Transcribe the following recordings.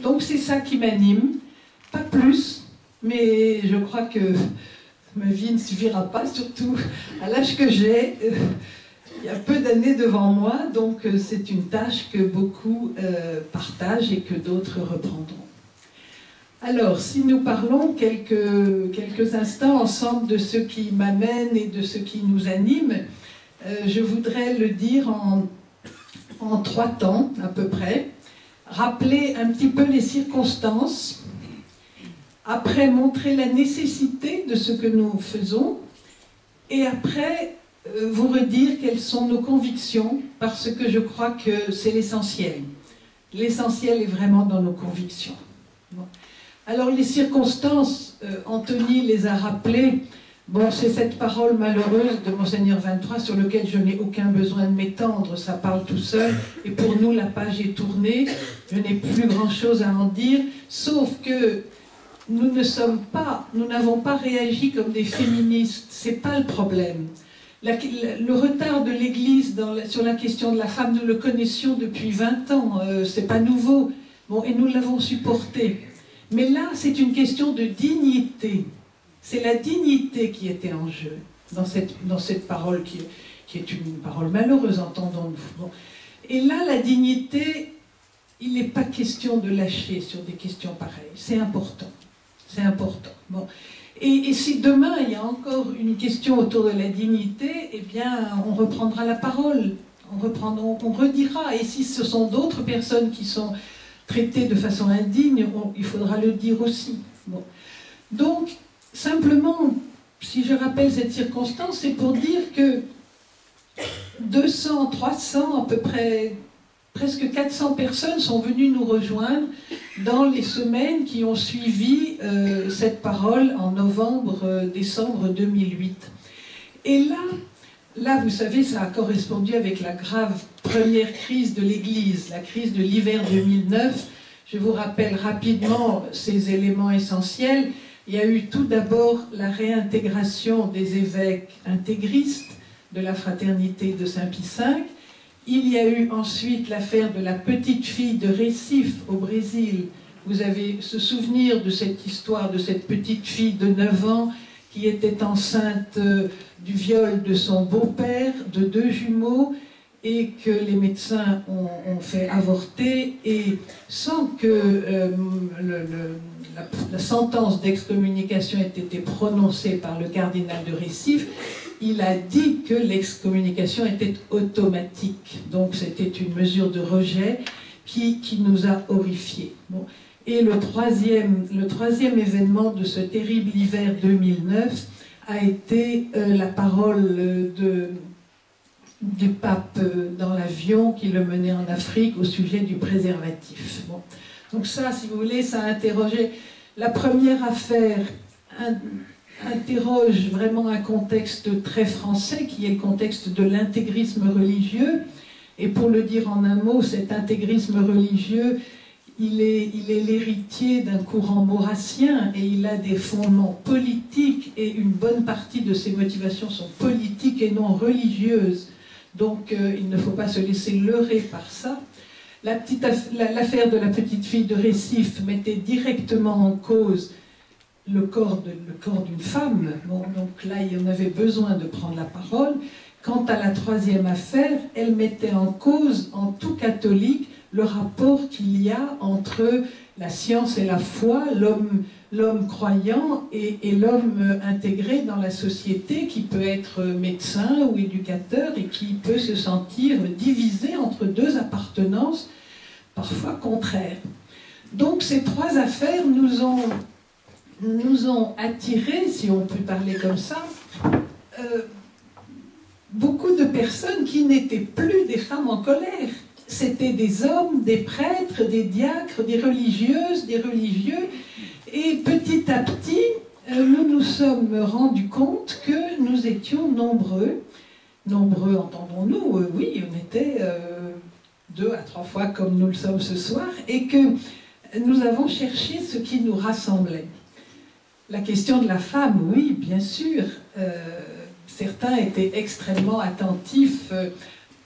Donc c'est ça qui m'anime, pas plus, mais je crois que ma vie ne suffira pas, surtout à l'âge que j'ai. Il y a peu d'années devant moi, donc c'est une tâche que beaucoup partagent et que d'autres reprendront. Alors, si nous parlons quelques instants ensemble de ce qui m'amène et de ce qui nous anime, je voudrais le dire en 3 temps à peu près, rappeler un petit peu les circonstances, après montrer la nécessité de ce que nous faisons, et après vous redire quelles sont nos convictions, parce que je crois que c'est l'essentiel. L'essentiel est vraiment dans nos convictions. Bon. Alors les circonstances, Anthony les a rappelées. Bon, c'est cette parole malheureuse de Monseigneur 23 sur laquelle je n'ai aucun besoin de m'étendre, ça parle tout seul, et pour nous la page est tournée, je n'ai plus grand-chose à en dire, sauf que nous n'avons pas réagi comme des féministes, c'est pas le problème. Le retard de l'Église sur la question de la femme, nous le connaissions depuis 20 ans, c'est pas nouveau, bon, et nous l'avons supporté. Mais là, c'est une question de dignité. C'est la dignité qui était en jeu dans cette parole qui est une parole malheureuse, entendons-nous. Bon. Et là, la dignité, il n'est pas question de lâcher sur des questions pareilles. C'est important. C'est important. Bon. Et si demain, il y a encore une question autour de la dignité, eh bien, on reprendra la parole. On redira. Et si ce sont d'autres personnes qui sont traitées de façon indigne, il faudra le dire aussi. Bon. Donc, simplement, si je rappelle cette circonstance, c'est pour dire que 200, 300, à peu près, presque 400 personnes sont venues nous rejoindre dans les semaines qui ont suivi cette parole en novembre-décembre 2008. Et là, vous savez, ça a correspondu avec la grave première crise de l'Église, la crise de l'hiver 2009. Je vous rappelle rapidement ces éléments essentiels. Il y a eu tout d'abord la réintégration des évêques intégristes de la fraternité de Saint-Pie V. Il y a eu ensuite l'affaire de la petite fille de Recife au Brésil. Vous avez ce souvenir de cette histoire de cette petite fille de 9 ans qui était enceinte du viol de son beau-père, de 2 jumeaux, et que les médecins ont fait avorter, et sans que la sentence d'excommunication ait été prononcée par le cardinal de Recife, il a dit que l'excommunication était automatique. Donc c'était une mesure de rejet qui nous a horrifiés. Bon. Et le troisième événement de ce terrible hiver 2009 a été la parole du pape dans l'avion qui le menait en Afrique au sujet du préservatif. Bon. Donc ça, si vous voulez, ça a interrogé. La première affaire interroge vraiment un contexte très français, qui est le contexte de l'intégrisme religieux. Et pour le dire en un mot, cet intégrisme religieux, il est l'héritier d'un courant maurassien et il a des fondements politiques, et une bonne partie de ses motivations sont politiques et non religieuses. Donc il ne faut pas se laisser leurrer par ça. L'affaire de la petite fille de Recife mettait directement en cause le corps d'une femme. Bon, donc là, il y en avait besoin de prendre la parole. Quant à la troisième affaire, elle mettait en cause, en tout catholique, le rapport qu'il y a entre la science et la foi, l'homme croyant et l'homme intégré dans la société, qui peut être médecin ou éducateur et qui peut se sentir divisé entre 2 appartenances parfois contraires. Donc ces 3 affaires nous ont attirés, si on peut parler comme ça, beaucoup de personnes qui n'étaient plus des femmes en colère. C'était des hommes, des prêtres, des diacres, des religieuses, des religieux. Et petit à petit, nous nous sommes rendus compte que nous étions nombreux. Nombreux, entendons-nous, oui, on était 2 à 3 fois comme nous le sommes ce soir, et que nous avons cherché ce qui nous rassemblait. La question de la femme, oui, bien sûr. Certains étaient extrêmement attentifs,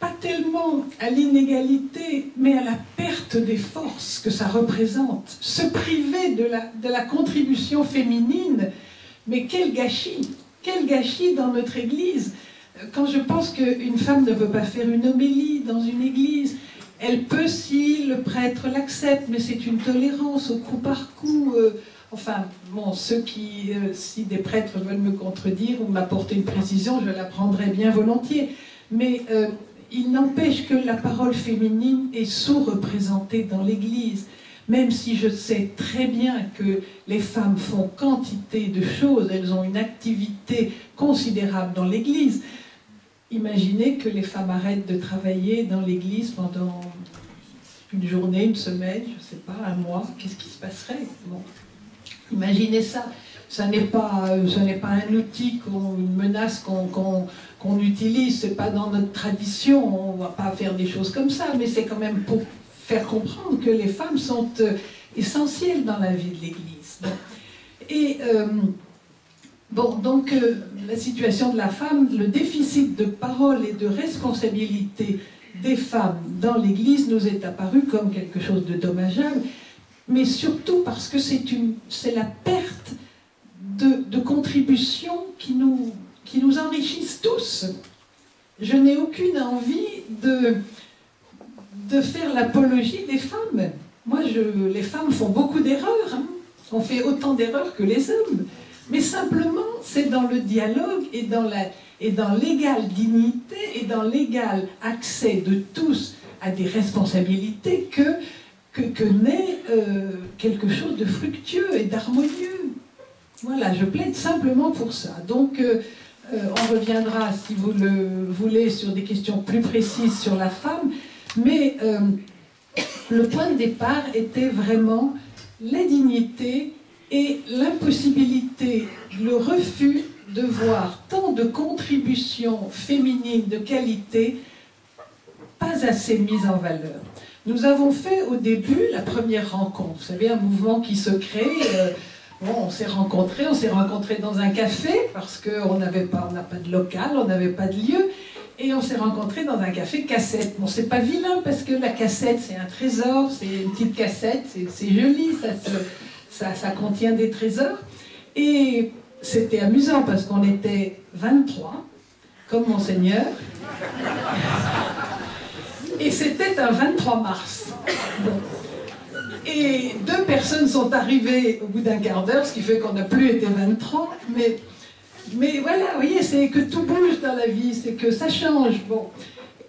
pas tellement à l'inégalité, mais à la perte des forces que ça représente. Se priver de la contribution féminine, mais quel gâchis dans notre Église. Quand je pense qu'une femme ne peut pas faire une homélie dans une église, elle peut si le prêtre l'accepte, mais c'est une tolérance au coup par coup. Enfin, bon, si des prêtres veulent me contredire ou m'apporter une précision, je la prendrai bien volontiers. Mais il n'empêche que la parole féminine est sous-représentée dans l'Église. Même si je sais très bien que les femmes font quantité de choses, elles ont une activité considérable dans l'Église. Imaginez que les femmes arrêtent de travailler dans l'Église pendant une journée, une semaine, je ne sais pas, un mois, qu'est-ce qui se passerait? Bon. Imaginez ça. Ça n'est pas un outil, une menace qu'on utilise, ce n'est pas dans notre tradition, on ne va pas faire des choses comme ça, mais c'est quand même pour faire comprendre que les femmes sont essentielles dans la vie de l'Église. Bon. Et donc la situation de la femme, le déficit de parole et de responsabilité des femmes dans l'Église nous est apparu comme quelque chose de dommageable, mais surtout parce que c'est la perte de contributions qui nous enrichissent tous. Je n'ai aucune envie de faire l'apologie des femmes. Moi, les femmes font beaucoup d'erreurs. Hein. On fait autant d'erreurs que les hommes. Mais simplement, c'est dans le dialogue et dans l'égale dignité et dans l'égal accès de tous à des responsabilités que naît quelque chose de fructueux et d'harmonieux. Voilà, je plaide simplement pour ça. Donc, on reviendra, si vous le voulez, sur des questions plus précises sur la femme, mais le point de départ était vraiment la dignité et l'impossibilité, le refus de voir tant de contributions féminines de qualité pas assez mises en valeur. Nous avons fait au début la première rencontre, vous savez, un mouvement qui se crée. Bon, on s'est rencontrés dans un café parce qu'on n'a pas de local, on n'avait pas de lieu, et on s'est rencontrés dans un café cassette. Bon, c'est pas vilain parce que la cassette c'est un trésor, c'est une petite cassette, c'est joli, ça contient des trésors. Et c'était amusant parce qu'on était 23, comme Monseigneur. Et c'était un 23 mars. Bon. Et 2 personnes sont arrivées au bout d'un quart d'heure, ce qui fait qu'on n'a plus été 23. Mais voilà, vous voyez, c'est que tout bouge dans la vie, c'est que ça change. Bon.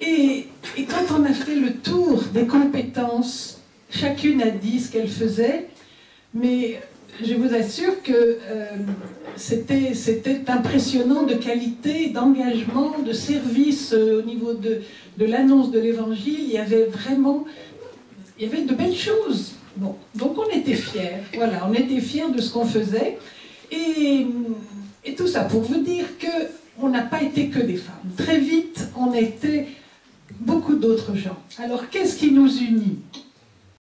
Et quand on a fait le tour des compétences, chacune a dit ce qu'elle faisait, mais je vous assure que c'était impressionnant de qualité, d'engagement, de service au niveau de l'annonce de l'Évangile. Il y avait de belles choses. Bon, donc on était fiers, voilà, on était fiers de ce qu'on faisait. Et tout ça pour vous dire qu'on n'a pas été que des femmes. Très vite, on était beaucoup d'autres gens. Alors, qu'est-ce qui nous unit ?